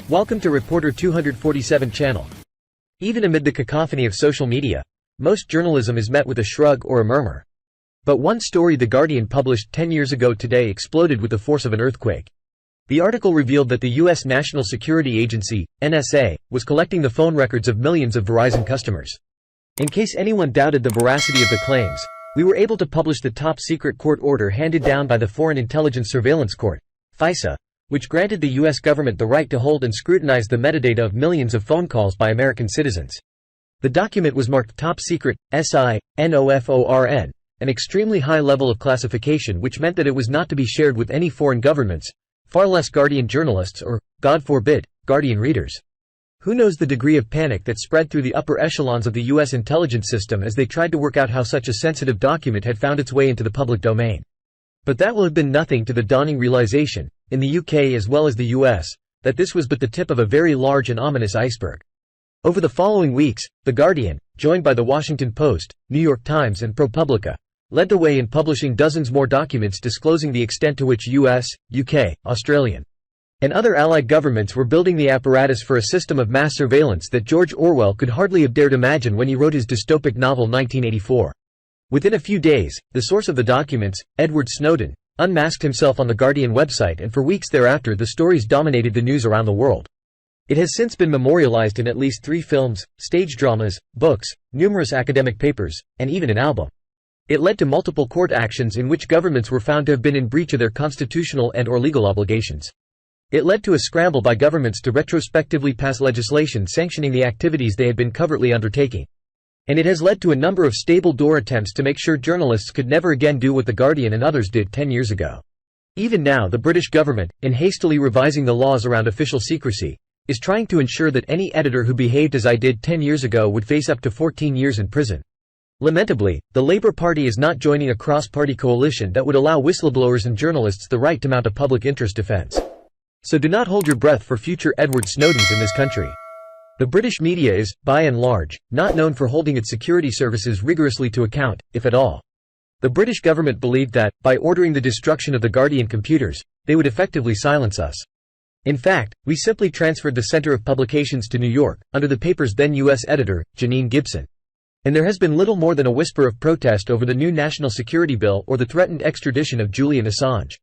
Welcome to Reporter 247 channel. Even amid the cacophony of social media, most journalism is met with a shrug or a murmur. But one story The Guardian published 10 years ago today exploded with the force of an earthquake. The article revealed that the U.S. National Security Agency, NSA, was collecting the phone records of millions of Verizon customers. In case anyone doubted the veracity of the claims, we were able to publish the top-secret court order handed down by the Foreign Intelligence Surveillance Court, FISA, which granted the U.S. government the right to hold and scrutinize the metadata of millions of phone calls by American citizens. The document was marked Top Secret, SINOFORN, an extremely high level of classification which meant that it was not to be shared with any foreign governments, far less Guardian journalists or, God forbid, Guardian readers. Who knows the degree of panic that spread through the upper echelons of the U.S. intelligence system as they tried to work out how such a sensitive document had found its way into the public domain. But that will have been nothing to the dawning realization, in the UK as well as the US, that this was but the tip of a very large and ominous iceberg. Over the following weeks, The Guardian, joined by The Washington Post, New York Times and ProPublica, led the way in publishing dozens more documents disclosing the extent to which US, UK, Australian, and other allied governments were building the apparatus for a system of mass surveillance that George Orwell could hardly have dared imagine when he wrote his dystopic novel 1984. Within a few days, the source of the documents, Edward Snowden, unmasked himself on the Guardian website, and for weeks thereafter the stories dominated the news around the world. It has since been memorialized in at least 3 films, stage dramas, books, numerous academic papers, and even an album. It led to multiple court actions in which governments were found to have been in breach of their constitutional and/or legal obligations. It led to a scramble by governments to retrospectively pass legislation sanctioning the activities they had been covertly undertaking. And it has led to a number of stable door attempts to make sure journalists could never again do what The Guardian and others did 10 years ago. Even now the British government, in hastily revising the laws around official secrecy, is trying to ensure that any editor who behaved as I did 10 years ago would face up to 14 years in prison. Lamentably, the Labour Party is not joining a cross-party coalition that would allow whistleblowers and journalists the right to mount a public interest defence. So do not hold your breath for future Edward Snowdens in this country. The British media is, by and large, not known for holding its security services rigorously to account, if at all. The British government believed that, by ordering the destruction of the Guardian computers, they would effectively silence us. In fact, we simply transferred the center of publications to New York, under the paper's then U.S. editor, Janine Gibson. And there has been little more than a whisper of protest over the new national security bill or the threatened extradition of Julian Assange.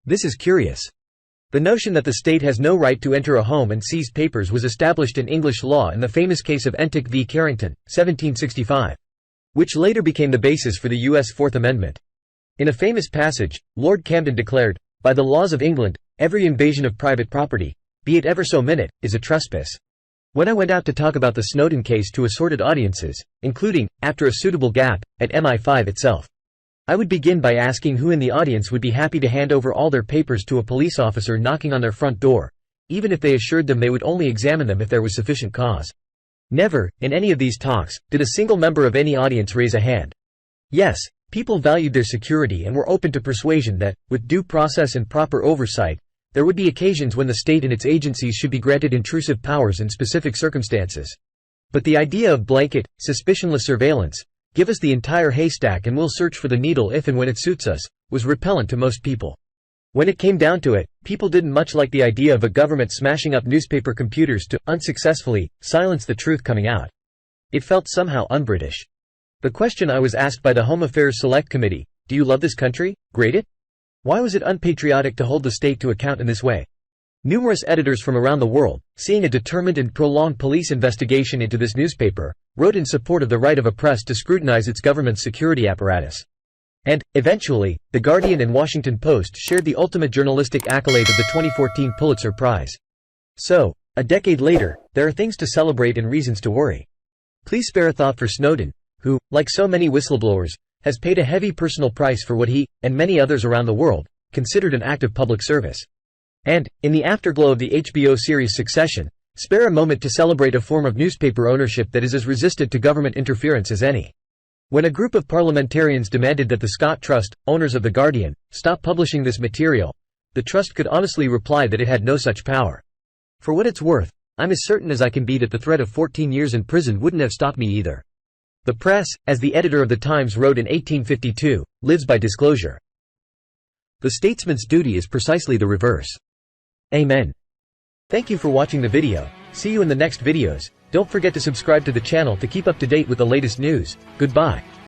This is curious. The notion that the state has no right to enter a home and seize papers was established in English law in the famous case of Contac v. Carrington, 1765, which later became the basis for the U.S. Fourth Amendment. In a famous passage, Lord Camden declared, "By the laws of England, every invasion of private property, be it ever so minute, is a trespass." When I went out to talk about the Snowden case to assorted audiences, including, after a suitable gap, at MI5 itself, I would begin by asking who in the audience would be happy to hand over all their papers to a police officer knocking on their front door, even if they assured them they would only examine them if there was sufficient cause. Never, in any of these talks, did a single member of any audience raise a hand. Yes, people valued their security and were open to persuasion that, with due process and proper oversight, there would be occasions when the state and its agencies should be granted intrusive powers in specific circumstances. But the idea of blanket, suspicionless surveillance, "Give us the entire haystack and we'll search for the needle if and when it suits us," was repellent to most people. When it came down to it, people didn't much like the idea of a government smashing up newspaper computers to, unsuccessfully, silence the truth coming out. It felt somehow un-British. The question I was asked by the Home Affairs Select Committee, "Do you love this country? Grade it?" Why was it unpatriotic to hold the state to account in this way? Numerous editors from around the world, seeing a determined and prolonged police investigation into this newspaper, wrote in support of the right of a press to scrutinize its government's security apparatus. And, eventually, The Guardian and Washington Post shared the ultimate journalistic accolade of the 2014 Pulitzer Prize. So, a decade later, there are things to celebrate and reasons to worry. Please spare a thought for Snowden, who, like so many whistleblowers, has paid a heavy personal price for what he, and many others around the world, considered an act of public service. And, in the afterglow of the HBO series Succession, spare a moment to celebrate a form of newspaper ownership that is as resistant to government interference as any. When a group of parliamentarians demanded that the Scott Trust, owners of The Guardian, stop publishing this material, the Trust could honestly reply that it had no such power. For what it's worth, I'm as certain as I can be that the threat of 14 years in prison wouldn't have stopped me either. The press, as the editor of The Times wrote in 1852, lives by disclosure. The statesman's duty is precisely the reverse. Amen. Thank you for watching the video. See you in the next videos. Don't forget to subscribe to the channel to keep up to date with the latest news. Goodbye.